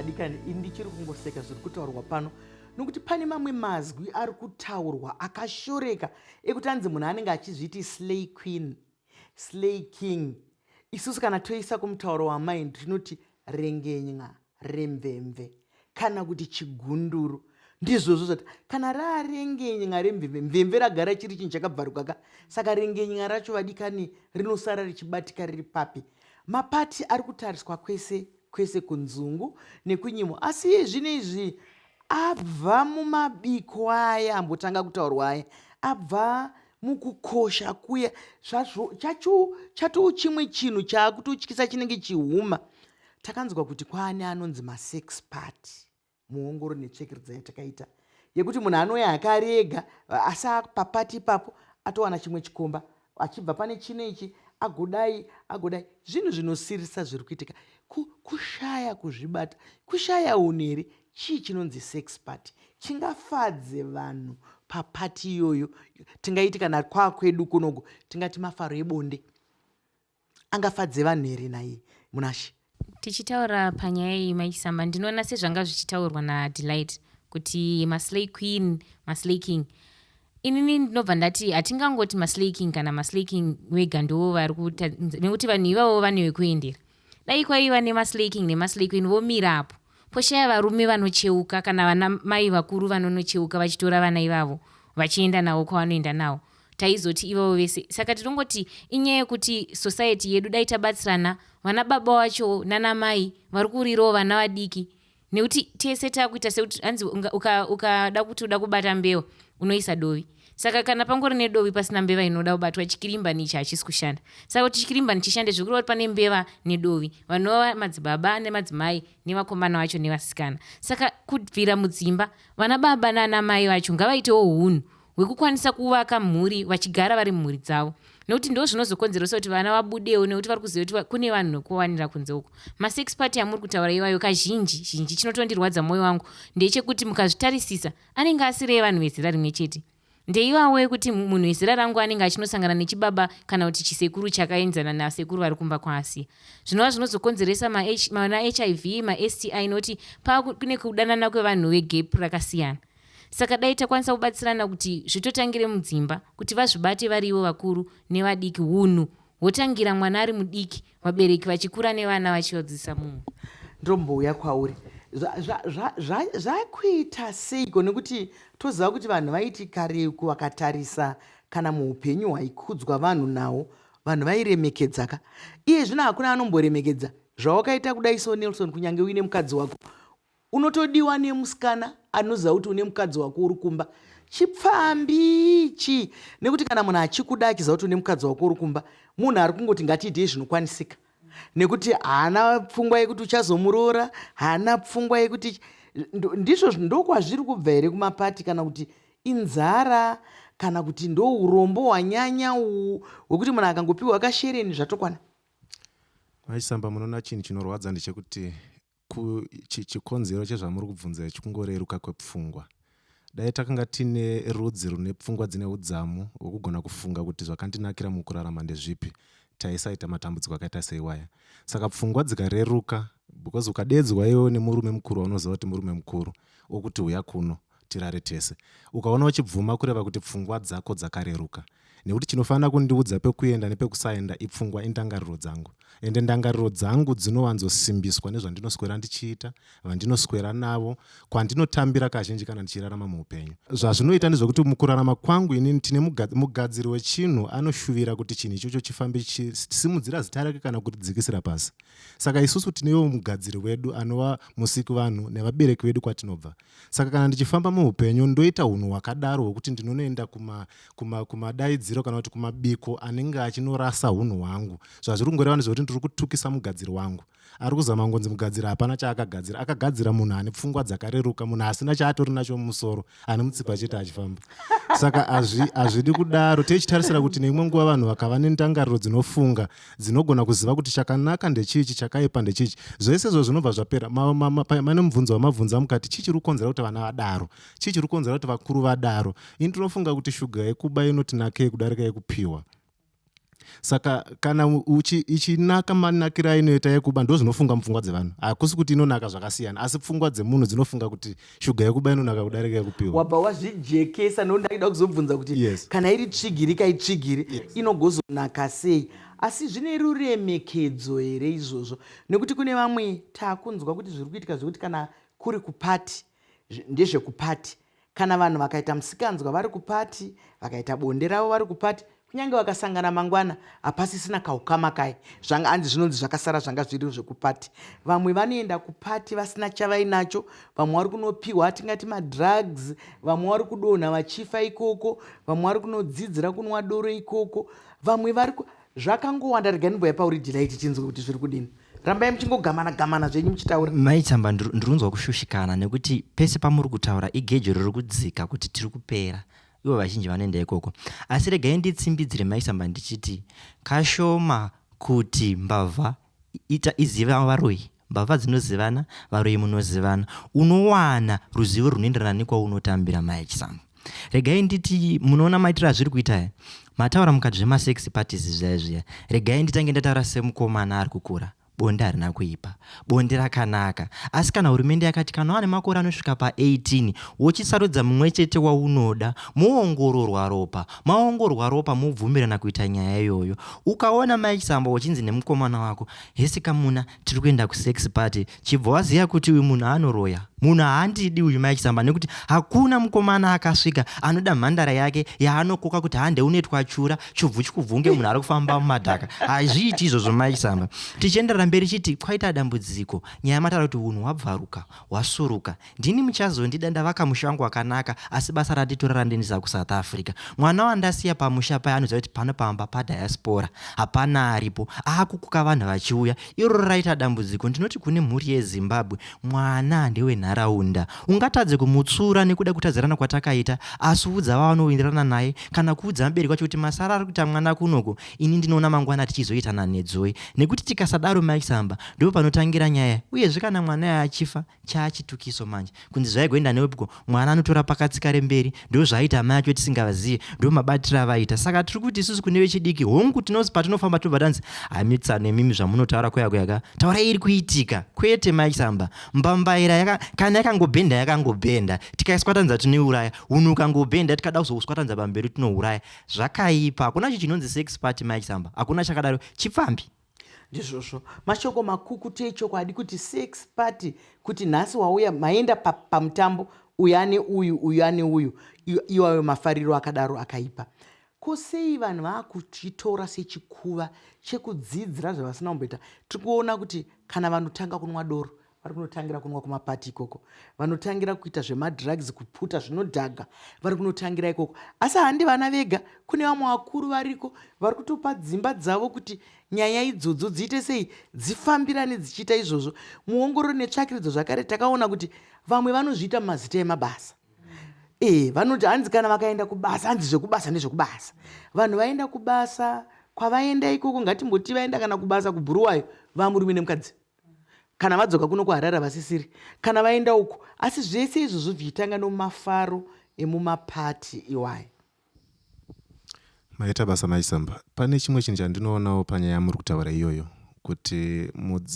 madikani ndichiri kungoseka zviri kutaurwa pano nokuti pane mamwe mazwi ari kutaurwa akashoreka ekuti anzi munhu anenge achizviti slay queen, slay king. Isusu kana toisa kumutauro wamai tinoti rengenywa, remvemve kana kuti chigunduru. Ndizvozvo zvati kana rarengenywa remvemve, mvemve ragara chiri chinhu chakabvaruka ka. Saka rengenywa racho vadikani rinosara richibatika riri papi. Mapati ari kutariswa kwese kunzungu nekunyimo. Asi zvinezvi abva mumabiko aya ambotanga kutaurwa aya, abva mukukosha kuya zvazvo chatoo chimwe chinhu chaakutotyisa chinenge chihuma. Takanzwa kuti kwaane anonzi masex party muongoro netsvekeredza yatakaita yekuti munhu anouya akarega asi papati ipapo atowana chimwe chikomba achibva pane chinechi agodai zvinhu zvinosirisa zviri kuitika, kushaya kuzvibata, kushaya unere. Chii chinonzi sex party chingafadze vanhu papati iyoyo? Tingaiti kana kwakwedu kunoku tingati mafaro ebonde angafadze vanhu here naiye Munashi? Tichitaura panyaya iyi Mai Chisamba, ndinoona sezvanga zvichitaurwa naDelight kuti maslay queen, maslay king. Inini ndinobva ndati hatingangoti maslay king kana maslay king wega ndo vari nekuti vanhu ivavo vane wekuendera. Dai kwaiva nemaslay king nemaslay queen vomira apo poshaya varume vanocheuka kana vana mai vakuru vanonocheuka vachitora vana ivavo vachienda navo kwavanoenda navo, taizoti ivavo vese. Saka tinongoti inyaya yekuti society yedu dai tabatsirana, vana baba vacho nana mai vari kurirawo vana vadiki, nekuti tese takuita sekuti anzi ukada kuti uda kubata mbeva unoisa dovi. Saka kana pangori nedovi pasina mbeva inoda kubatwa, chikirimbani ichi hachisi kushanda. Saka kuti chikirimbani chishande zvikuru kuti pane mbeva nedovi, vanova madzibaba nemadzimai nevakomana vacho nevasikana. Saka kubvira mudzimba vana baba nana mai vacho ngavaitewo hunhu hwekukwanisa kuvaka mhuri vachigara vari mhuri dzavo, nekuti ndo zvinozokonzeresa kuti vana vabudewo, nekuti vari kuziva kuti kune vanhu nokuwanira kunze uko. Masex party amuri kutaura ivayo kazhinji chinotondirwadza mwoyo wangu ndechekuti mukazvitarisisa anenge asiri vanhu vezera rimwe chete. Ndeivawo yekuti munhu wezera rangu anenge achinosangana nechibaba kana kuti chisekuru chakaenzana nasekuru vari kumba kwaasiya. Zvinova zvinozokonzeresa mana HIV, maSTI, noti kune kudanana kwevanhu vegap rakasiyana. Saka dai takwanisa kubatsirana kuti zvitotangire mudzimba, kuti vazvibate varivo vakuru nevadiki, hunhu wotangira mwana ari mudiki, vabereki vachikura nevana vachivadzidzisa munhu. Ndombouya kwauri zvakuita seiko? Nekuti toziva kuti vanhu vaiti kareku vakatarisa kana muupenyu hwaikudzwa vanhu nawo vanhu vairemekedza ka. Iye zvino hakuna anomboremekedza. Zvawakaita kudai so Nelson, kunyange uine mukadzi wako unotodiwa nemusikana anoziva kuti une mukadzi wako uri kumba. Chipfambi ichi, nekuti kana munhu achikuda achiziva kuti une mukadzi wako uri kumba, munhu ari kungoti ngatiite zvinokwanisika, nekuti haana pfungwa yekuti uchazomuroora, haana pfungwa yekuti ndizvo ndokwazviri kubva here kumapati, kana kuti inzara kana kuti ndo urombo hwanyanya hwekuti munhu akangopiwa akashereni zvatokwana. Mai Chisamba, munoona chinhu chinorwadza ndechekuti chikonzero chezvamuri kubvunza chikungoreruka kwepfungwa. Dai takanga tine rudzi rune pfungwa dzine udzamu hwekugona kufunga kuti zvakandinakira mukurarama ndezvipi, taisaita matambudziko akaita seiwaya. Saka pfungwa dzikareruka, because ukadedzwa iwe nemurume mukuru waunoziva kuti murume mukuru wokuti uya kuno tirare tese, ukaona uchibvuma kureva kuti pfungwa dzako dzakareruka, nekuti chinofanira kundiudza pekuenda nepekusaenda ipfungwa indangariro dzangu. Ende ndangariro dzangu dzinowanzosimbiswa nezvandinoswera ndichiita, vandinoswera navo, kwandinotambira kazhinji kana ndichirarama muupenyu. Zvazvinoita ndezvokuti mukurarama kwangu inini tine mugadziri wechinhu anoshuvira kuti chinhu ichocho chifambe chisimudzira zita rake kana kuridzikisira pasi. Saka isusu tinewo mugadziri wedu anova musiki vanhu nevabereki vedu kwatinobva. Saka kana ndichifamba muupenyu ndoita hunhu hwakadaro hwekuti ndinonoenda kumadaidziro kana kuti kumabiko anenge achinorasa hunhu hwangu. Zvazviri kungoreva ndezvokuti ndiri kutukisa mugadziri wangu. Ari kuzama ngonzi mugadziri hapana chaakagadzira. Akagadzira munhu ane pfungwa dzakareruka, munhu asina chaatori nacho mumusoro, ane mutsipa chete achifamba. Saka hazvidi kudaro. Tichitarisira kuti neimwe nguva vanhu vakava nendangariro dzinofunga, dzinogona kuziva kuti chakanaka ndechichi, chakaipa ndechichi, zvese izvo zvinobva zvapera. Mane mubvunzo wamabvunza mukati chichiri kukonzera kuti vana vadaro, chichiri kukonzera kuti vakuru vadaro. Ini ndinofunga kuti shuga yekuba inoti nakei kudarika yekupiwa. saka kana ichinaka manakira inoita yekuba ndo zvinofunga mupfungwa dzevanhu, hakusi kuti inonaka zvakasiyana, asi pfungwa dzemunhu dzinofunga kuti shuga yekuba inonaka kudarika yekupiwa. Wabva wazvijekesa nokuti ndaida kuzobvunza kuti Yes. kana iri tsvigiri kaitsvigiri inogozonaka sei, asi zvine ruremekedzo here izvozvo? Nekuti kune vamwe taakunzwa kuti zviri kuitika zvekuti kana kuri kupati ndezvekupati, kana vanhu vakaita musikanzwa vari kupati, vakaita bonde ravo vari kupati, kunyange vakasangana mangwana hapasisina kaukama kai, hanzi zvinonzi zvakasara zvanga zviri zvekupati. Vamwe vanoenda kupati vasina chavainacho, vamwe vari kunopiwa tingati madrugs, vamwe vari kudonha vachifa ikoko, vamwe vari kunodzidzira kunwa doro ikoko, vamwe vari zvakangowanda. Rega ndimboya pauri Delight tinzwe kuti zviri kudini. Rambai muchingogamana zvenyu muchitaura. Mai Chisamba, ndirinzwa kushushikana nekuti pese pamuri kutaura igejo riri kudzika kuti tiri kupera, ivo vazhinji vanoenda ikoko. Asi regai nditsimbidzire Mai Chisamba ndichiti kashoma kuti mbavha iziva varoyi, mbavha dzinozivana, varoyi munozivana, unowana ruzivo runoenderana nekwaunotambira Mai Chisamba. Regai nditi munoona maitiro azviri kuita mataura mukati zvemasex parties zviya. Regai nditange ndataura semukomana ari kukura. Bonde harina kuipa, bonde rakanaka. Asi kana hurumende yakati kana wane makore anosvika pa18 wochisarudza mumwe chete waunoda, moongororwa ropa, maongororwa ropa mobvumirana kuita nyaya iyoyo. Ukaona Mai Chisamba uchinzi nemukomana wako, hesi kamuna tiri kuenda kusex party, chibva waziya kuti uyu munhu anoroya, munhu haandidi uyu Mai Chisamba, nekuti hakuna mukomana akasvika anoda mhandara yake yaanokoka kuti hande unoitwa chura chubvu chikubvunge munhu ari kufamba mumadhaka. Hazviiti izvozvo Mai Chisamba. Tichienderera mberi chiti kwaita dambudziko, nyaya mataura kuti unhu wabvaruka, wasuruka, ndini muchazondida ndavaka musha wangu wakanaka, asi basa ratitora randendisa kuSouth Africa. Mwana wandasiya pamusha paya anoziva kuti pano pamba padiaspora hapana aripo, akukuka vanhu vachiuya. Iroro raita dambudziko. Ndinoti kune mhuri yeZimbabwe mwana ndewe nharaunda. Ungatadze kumutsura nekuda kutadzirana kwatakaita, asi udza vanoenderana naye, kana kuudza mubereki wacho kuti masara ari kuita mwana kunoko, ini ndinoona mangwana tichizoitana nedzoi. Nekuti tikasadaro Mai Chisamba ndipo panotangira nyaya. Uyezve kana mwana yaya achifa chaachitukiso manje. Kunzi zvaigoenda newepiko, mwana anotora pakatsika remberi, ndo zvaita mai acho tisingavazive, ndo mabatira avaita. Saka tiri kuti isusu kune vechidiki hongu tinozi patinofamba tobva tanzi hamitsano nemimi zvamunotaura kweyaka taura iri kuitika. Kwete Mai Chisamba, mbambaira kana yakangobhenda yakangobhenda, tikaiswatanza tinouraya, unhu ukangobhenda tikada kuzouswatanza pamberi tinouraya. Zvakaipa. Hakuna icho chinonzi sex party Mai Chisamba, hakuna chakadaro, chipfambi. Ndizvozvo mashoko makukutu echokwadi kuti sex party, kuti nhasi wauya maenda pamutambo uyu ane uyu, uyu ane uyu, iwayo mafariro akadaro akaipa. Kosei vanhu vaakuchitora sechikuva chekudzidzira zvavasina kumboita. Tiri kuona kuti kana vanotanga kunwa doro vari kunotangira kunwa kumapati ikoko, vanotangira kuita zvemadrugs, kuputa zvinodhaga, vari kunotangira ikoko. Asi handi vana vega, kune vamwe vakuru variko vari kutopa dzimba dzavo kuti nyaya idzodzo dziite sei, dzifambirane dzichiita izvozvo. Muongororo netsvakiridzo zvakare takaona kuti vamwe vanozviita mazita emabasa. Vanoti hanzi kana vakaenda kubasa, hanzi zvekubasa nezvekubasa. Vanhu vaenda kubasa, kwavaenda ikoko ngatimboti vaenda kana kubasa kubhuruwayo, vamurume nemukadzi. Kana vadzoka kuno kuHarare vasisiri, kana vaenda uko. Asi zvese izvozvo zvichitanga nomafaro emumapati iwayo. Maita basa Mai Chisamba. Pane chimwe chinhu chandinoonawo panyaya yamuri kutaura iyoyo, kuti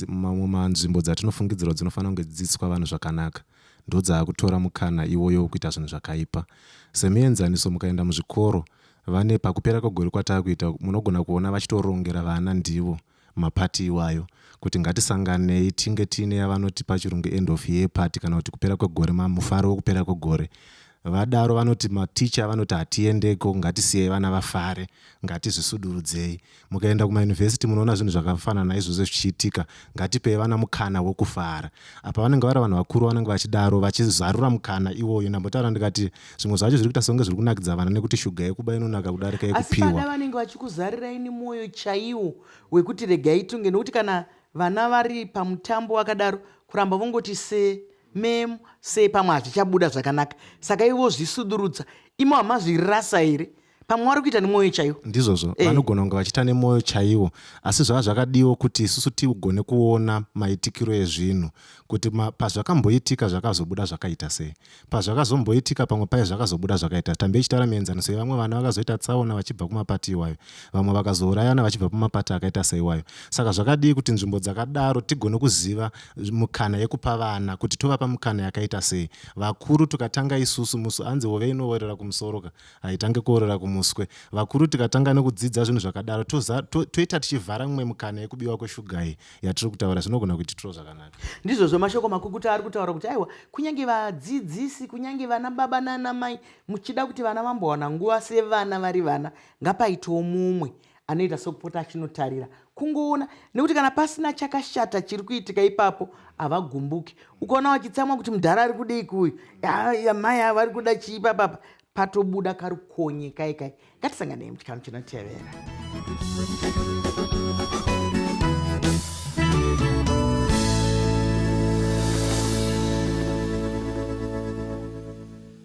manzvimbo dzatinofungidzira dzinofanira kunge dzidziswa vanhu zvakanaka ndo dzaakutora mukana iwoyo wekuita zvinhu zvakaipa. Semuenzaniso mukaenda muzvikoro, vane pakupera kwegore kwataakuita munogona kuona vachitorongera vana ndivo mapati iwayo, kuti ngatisanganei tinge tiine yavanoti pachirungu end of year party, kana kuti kupera kwegore, mufaro wekupera kwegore. Vadaro vanoti maticha vanoti hatiendeko, ngatisiyei vana vafare, ngatizvisudurudzei. Mukaenda kumayunivhesiti munoona zvinhu zvakafanana naizvozvo zvichiitika, ngatipei vana mukana wokufara. Apa vanenge vari vanhu vakuru vanenge vachidaro vachizarura mukana iwoyo. Ndambotaura ndikati zvimwe zvacho zviri kuita songe zviri kunakidza vana, nekuti shuga yekuba inonaka kudarika yekupiwa. Asi vana vanenge vachikuzarirai nemwoyo chaiwo wekuti regai tunge, nekuti kana vana vari pamutambo wakadaro kuramba vongoti mem se pamwe hazvichabuda zvakanaka. Saka ivo zvisudurudza, imo hamazvirasa here pamwe vari kuita nemwoyo chaiwo. Ndizvozvo vanogona kunge vachiita nemwoyo chaiwo, asi zvava zvakadiwo kuti isusu tigone kuona maitikiro ezvinhu, kuti pazvakamboitika zvakazobuda zvakaita sei, pazvakazomboitika pamwe pai zvakazobuda zvakaita. Tambei chitaura mienzaniso yevamwe vana vakazoita tsaona vachibva kumapati iwayo, vamwe vakazourayana vachibva kumapati akaita seiwayo. Saka zvakadii kuti nzvimbo dzakadaro tigone kuziva mukana yekupa vana, kuti tovapa mukana yakaita sei. Vakuru tukatanga isusu musu anzi hove inoworera kumusoroka haitange kuworera kumuswe. Vakuru tikatanga nekudzidza zvinhu zvakadaro toita tichivhara mumwe mukana yekubiwa kweshugai yatiri kutaura, zvinogona kuititiro zvakanaka. Ndizvozvo mashoko makukuta ari kutaura kuti aiwa, kunyange vadzidzisi, kunyange vana baba nana mai, muchida kuti vana vambowana nguva sevana vari vana, ngapaitewo mumwe anoita sokupota achinotarira kungoona, nekuti kana pasina chakashata chiri kuitika ipapo havagumbuki. Ukaona wachitsamwa kuti mudhara ari kudei kuyu, mai ava vari kuda chii papapa, patobuda karukonye kai. Ngatisanganei muchikamu chinotevera.